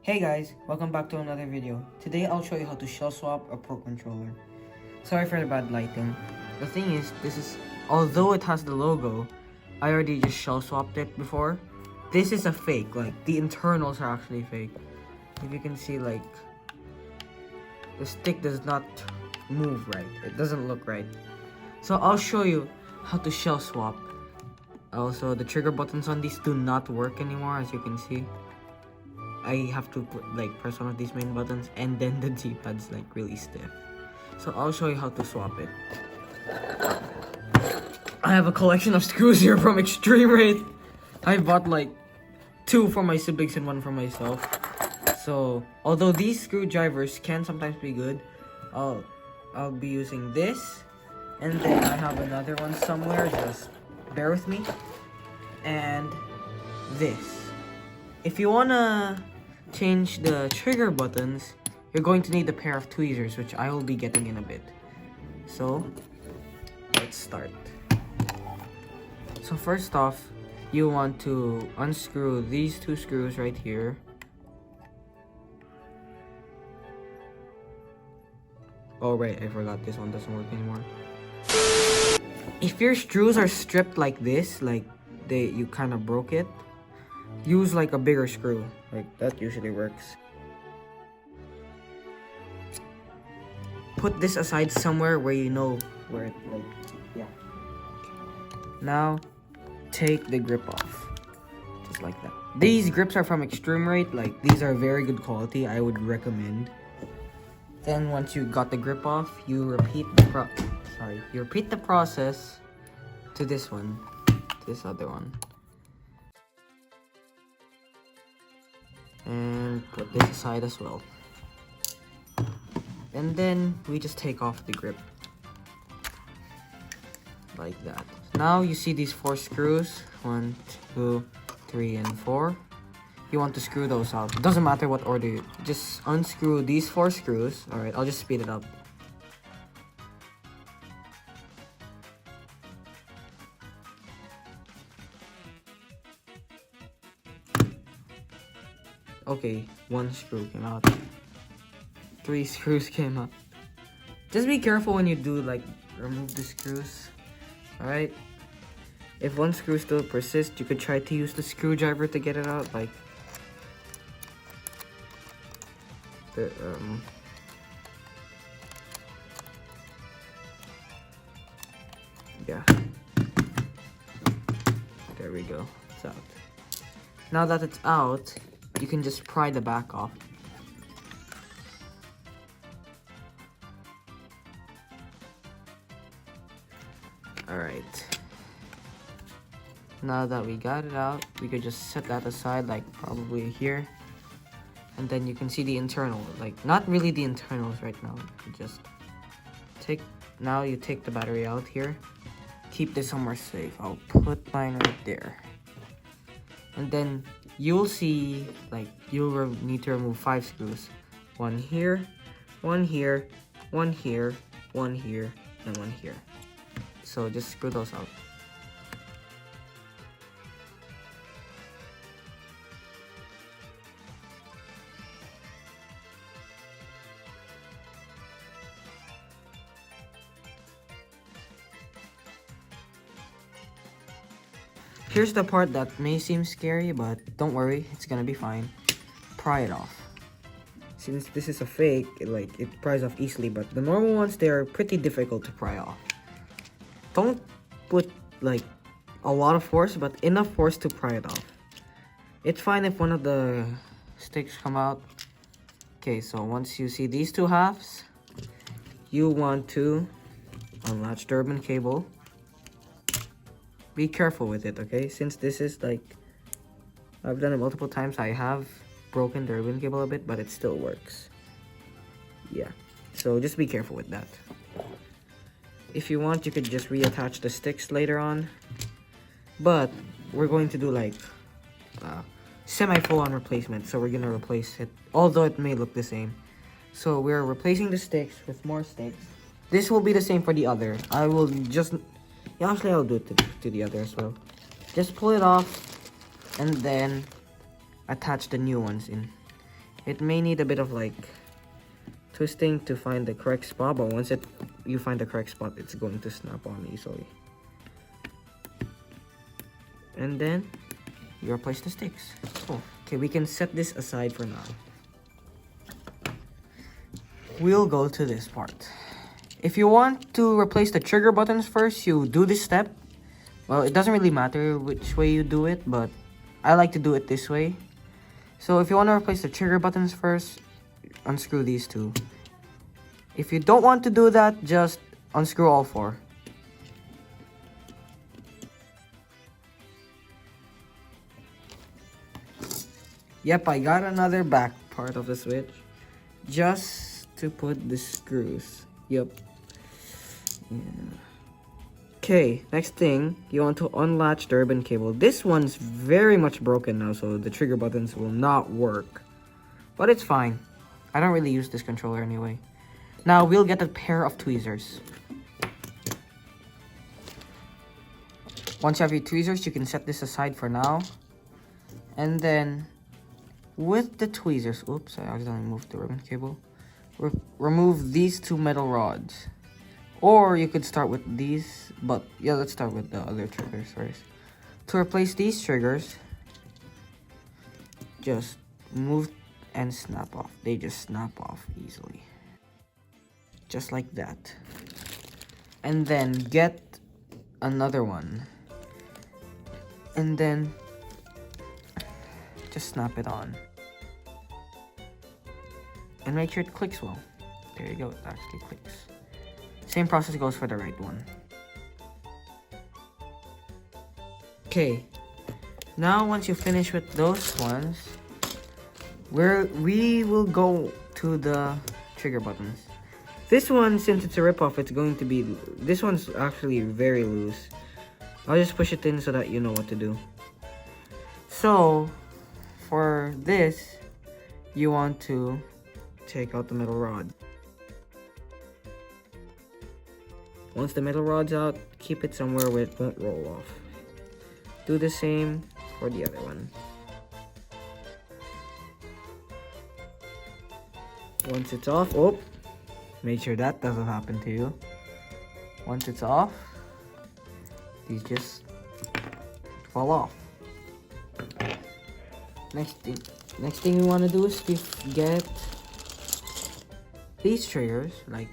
Hey guys, welcome back to another video. Today I'll show you how to shell swap a Pro Controller. Sorry for the bad lighting. The thing is, although it has the logo, I already just shell swapped it before. This is a fake, like the internals are actually fake. If you can see, like, the stick does not move right. It doesn't look right. So I'll show you how to shell swap. Also, the trigger buttons on these do not work anymore, as you can see. I have to press one of these main buttons, and then the D-pad's like really stiff. So I'll show you how to swap it. I have a collection of screws here from Extreme Rate. I bought like 2 for my siblings and 1 for myself. So although these screwdrivers can sometimes be good, I'll be using this, and then I have another one somewhere. Just bear with me. And this. If you wanna change the trigger buttons, you're going to need a pair of tweezers, which I will be getting in a bit. So let's start. So first off, you want to unscrew these 2 screws right here. Oh right, I forgot this one doesn't work anymore. If your screws are stripped like this, like you kind of broke it, use like a bigger screw. Like that usually works. Put this aside somewhere where you know where it, like, yeah. Now take the grip off, just like that. These grips are from Extreme Rate. Like, these are very good quality. I would recommend. Then once you got the grip off, you repeat the process to this one, this other one. And put this aside as well. And then we just take off the grip. Like that. Now you see these 4 screws. 1, 2, 3, and 4. You want to screw those out. It doesn't matter what order. Just unscrew these 4 screws. Alright, I'll just speed it up. Okay, 1 screw came out. 3 screws came out. Just be careful when you do, like, remove the screws. Alright? If 1 screw still persists, you could try to use the screwdriver to get it out. Like, yeah. There we go. It's out. Now that it's out, you can just pry the back off. Alright. Now that we got it out, we could just set that aside, like probably here. And then you can see the internal, like not really the internals right now. You just now you take the battery out here. Keep this somewhere safe. I'll put mine right there. And then you'll see, like, you'll need to remove 5 screws. 1 here, 1 here, 1 here, 1 here, and 1 here. So just screw those out. Here's the part that may seem scary, but don't worry, it's gonna be fine. Pry it off. Since this is a fake, it pries off easily, but the normal ones, they are pretty difficult to pry off. Don't put like a lot of force, but enough force to pry it off. It's fine if one of the sticks come out. Okay, so once you see these 2 halves, you want to unlatch the ribbon cable. Be careful with it, okay? Since this is like, I've done it multiple times, I have broken the ribbon cable a bit, but it still works. Yeah, so just be careful with that. If you want, you could just reattach the sticks later on. But we're going to do like semi-full-on replacement, so we're gonna replace it, although it may look the same. So we're replacing the sticks with more sticks. This will be the same for the other. I will just... Actually, I'll do it to the other as well. Just pull it off, and then attach the new ones in. It may need a bit of like twisting to find the correct spot, but once you find the correct spot, it's going to snap on easily. And then you replace the sticks. Cool. Okay, we can set this aside for now. We'll go to this part. If you want to replace the trigger buttons first, you do this step. Well, it doesn't really matter which way you do it, but I like to do it this way. So if you want to replace the trigger buttons first, unscrew these two. If you don't want to do that, just unscrew all four. Yep, I got another back part of the switch just to put the screws. Yep. Yeah. Okay, next thing, you want to unlatch the ribbon cable. This one's very much broken now, so the trigger buttons will not work. But it's fine. I don't really use this controller anyway. Now, we'll get a pair of tweezers. Once you have your tweezers, you can set this aside for now. And then, with the tweezers... Oops, I accidentally moved the ribbon cable. Remove these two metal rods. Or you could start with these, but yeah, let's start with the other triggers first. To replace these triggers, just move and snap off. They just snap off easily. Just like that. And then get another one. And then just snap it on. And make sure it clicks well. There you go, it actually clicks. Same process goes for the right one. Okay, now once you finish with those ones, we will go to the trigger buttons. This one, since it's a ripoff, it's going to be... This one's actually very loose. I'll just push it in so that you know what to do. So, for this, you want to take out the metal rod. Once the metal rod's out, keep it somewhere where it won't roll off. Do the same for the other one. Once it's off, oh, make sure that doesn't happen to you. Once it's off, these just fall off. Next thing we want to do is to get these triggers, like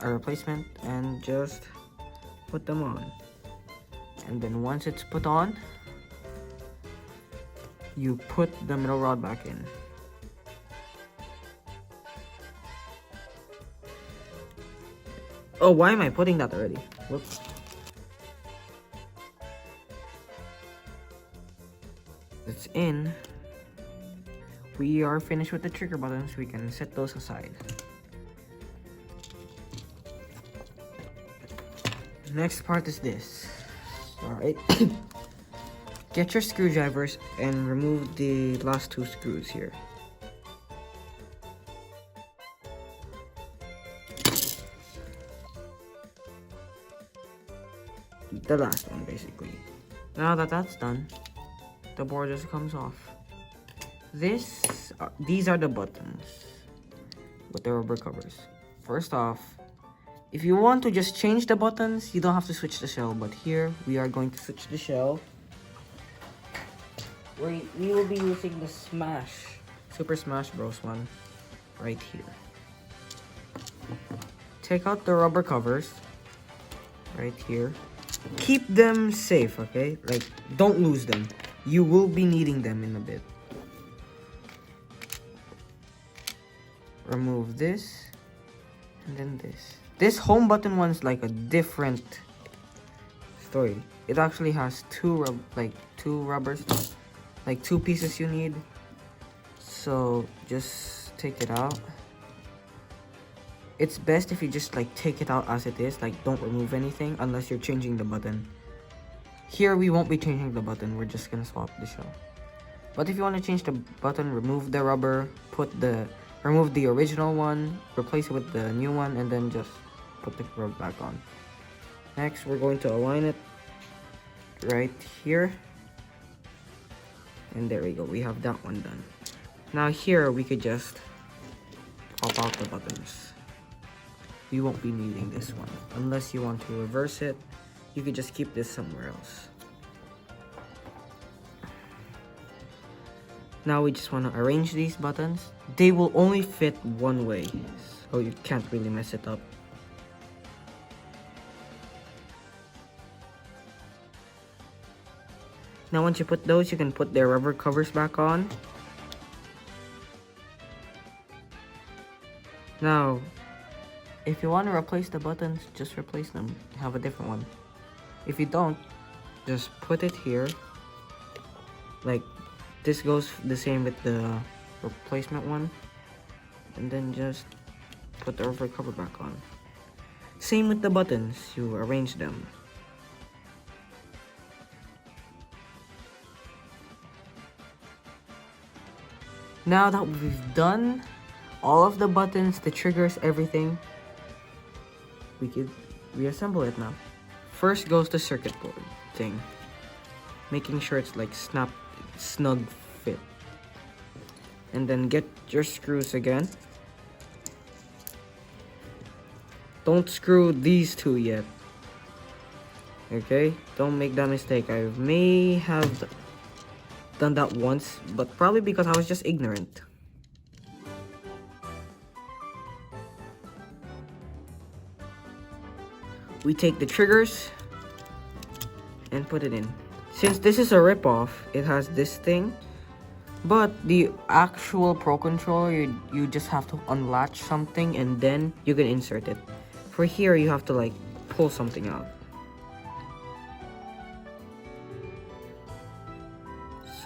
a replacement, and just put them on. And then once it's put on, you put the metal rod back in. Oh, why am I putting that already? Whoops. It's in. We are finished with the trigger buttons. We can set those aside. Next part is this. Alright. Get your screwdrivers and remove the last two screws here. The last one, basically. Now that that's done, the board just comes off. These are the buttons with the rubber covers. First off, if you want to just change the buttons, you don't have to switch the shell, but here we are going to switch the shell. We will be using the Super Smash Bros. One right here. Take out the rubber covers right here. Keep them safe, okay? Like, don't lose them. You will be needing them in a bit. Remove this, and then this. This home button one's like a different story. It actually has two rubbers, like two pieces you need. So just take it out. It's best if you just like take it out as it is, like don't remove anything unless you're changing the button. Here we won't be changing the button, we're just gonna swap the shell. But if you want to change the button, remove the rubber, remove the original one, replace it with the new one, and then just put the rubber back on. Next, we're going to align it right here. And there we go, we have that one done. Now here we could just pop out the buttons. We won't be needing this one. Unless you want to reverse it, you could just keep this somewhere else. Now we just want to arrange these buttons. They will only fit one way, so you can't really mess it up. Now once you put those, you can put their rubber covers back on. Now, if you want to replace the buttons, just replace them. Have a different one. If you don't, just put it here. Like, this goes the same with the replacement one. And then just put the rubber cover back on. Same with the buttons, you arrange them. Now that we've done all of the buttons, the triggers, everything, we could reassemble it now. First goes the circuit board thing, making sure it's like snug fit. And then get your screws again. Don't screw these two yet. Okay, don't make that mistake. I may have done that once, but probably because I was just ignorant. We take the triggers and put it in. Since this is a ripoff, it has this thing, but the actual Pro Controller, you just have to unlatch something and then you can insert it. For here, you have to like pull something out.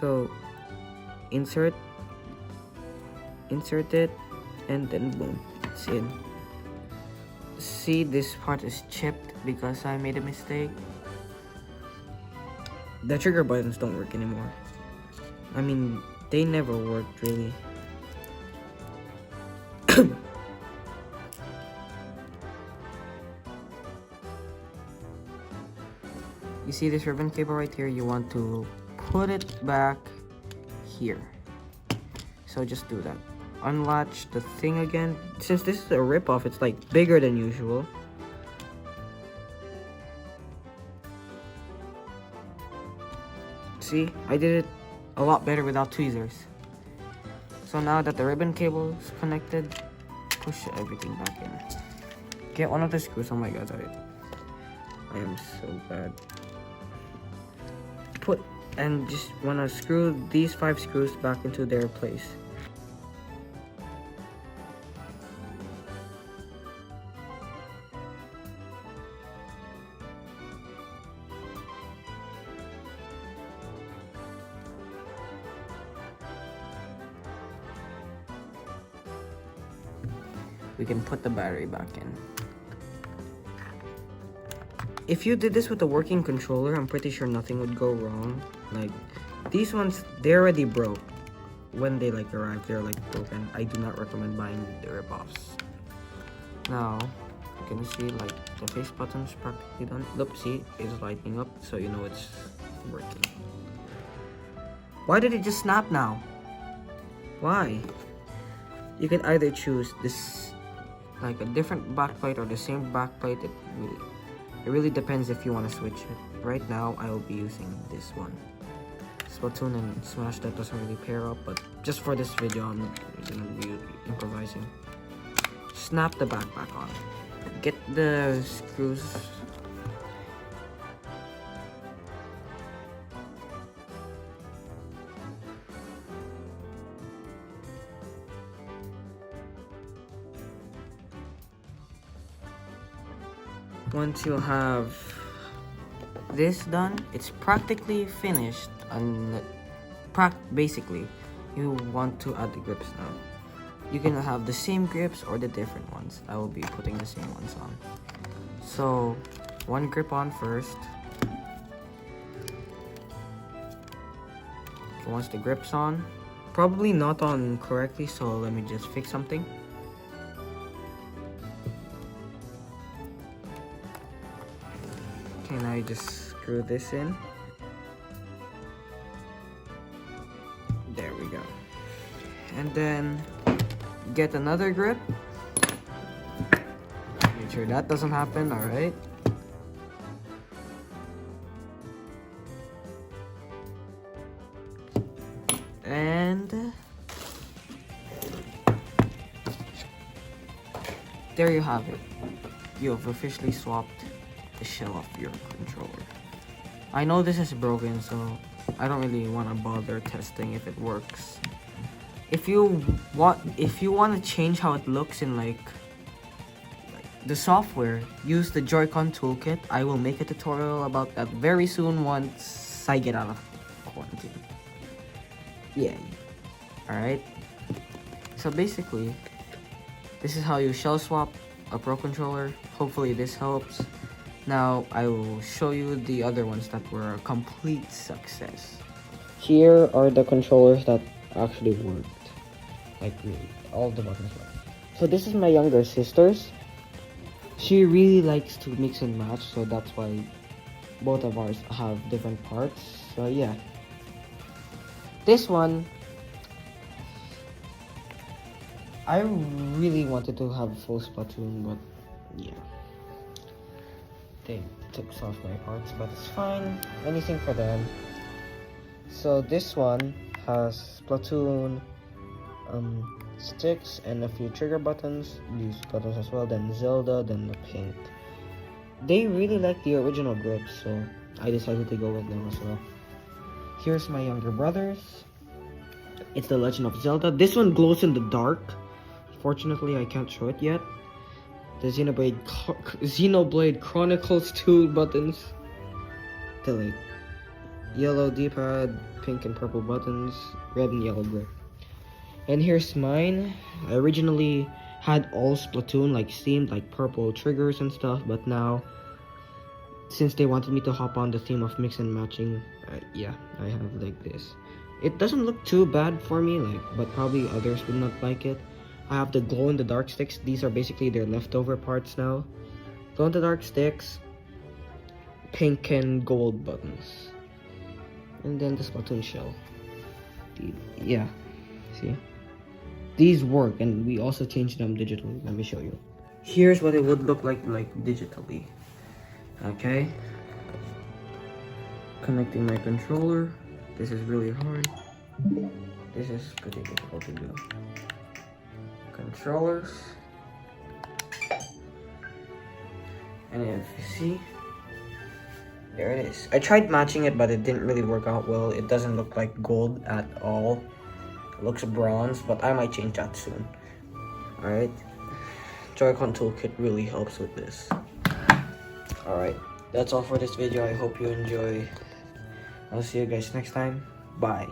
So insert it, and then boom, it's in. See, this part is chipped because I made a mistake. The trigger buttons don't work anymore. I mean, they never worked really. You see this ribbon cable right here? You want to put it back here. So just do that. Unlatch the thing again. Since this is a ripoff, it's like bigger than usual. See, I did it a lot better without tweezers. So now that the ribbon cable is connected, push everything back in. Get one of the screws. Oh my god, I am so bad. And just want to screw these 5 screws back into their place. We can put the battery back in. If you did this with a working controller, I'm pretty sure nothing would go wrong. Like, these ones, they already broke. When they like arrive, they're like broken. I do not recommend buying the ripoffs. Now, you can see like the face button's practically done. Look, see, it's lighting up, so you know it's working. Why did it just snap now? Why? You can either choose this, like a different backplate or the same backplate. It really depends if you want to switch it. Right now, I will be using this one. Splatoon and Smash, that doesn't really pair up, but just for this video, I'm gonna be improvising. Snap the backpack on. Get the screws. Once you have this done, it's practically finished. And basically, you want to add the grips now. You can have the same grips or the different ones. I will be putting the same ones on. So, one grip on first. Okay, once the grip's on, probably not on correctly, so let me just fix something. Okay, now you just screw this in. There we go. And then get another grip. Make sure that doesn't happen, alright? And there you have it. You have officially swapped the shell of your controller. I know this is broken, so I don't really want to bother testing if it works. If you want to change how it looks in like the software, use the Joy-Con toolkit. I will make a tutorial about that very soon once I get out of quarantine. Yeah. Alright. So basically, this is how you shell swap a Pro Controller. Hopefully this helps. Now I will show you the other ones that were a complete success. Here are the controllers that actually worked. Like really, all the buttons work. So this is my younger sister's. She really likes to mix and match, so that's why both of ours have different parts. So yeah. This one, I really wanted to have full Splatoon, but yeah. They took off my parts, but it's fine. Anything for them. So this one has Splatoon sticks and a few trigger buttons. These buttons as well. Then Zelda, then the pink. They really like the original grips, so I decided to go with them as well. Here's my younger brother's. It's the Legend of Zelda. This one glows in the dark. Fortunately, I can't show it yet. The Xenoblade Chronicles 2 buttons. The like yellow D-pad, pink and purple buttons, red and yellow grip. And here's mine. I originally had all Splatoon like themed, like purple triggers and stuff, but now since they wanted me to hop on the theme of mix and matching, yeah, I have like this. It doesn't look too bad for me, like, but probably others would not like it. I have the glow in the dark sticks. These are basically their leftover parts now. Glow in the dark sticks, pink and gold buttons, and then the Splatoon shell. Yeah, see, these work, and we also changed them digitally. Let me show you. Here's what it would look like digitally. Okay, connecting my controller. This is really hard. This is pretty difficult to do. Controllers. And if you see, there it is. I tried matching it, but it didn't really work out well. It doesn't look like gold at all. It looks bronze, but I might change that soon. Alright. Joy-Con toolkit really helps with this. Alright. That's all for this video. I hope you enjoy. I'll see you guys next time. Bye.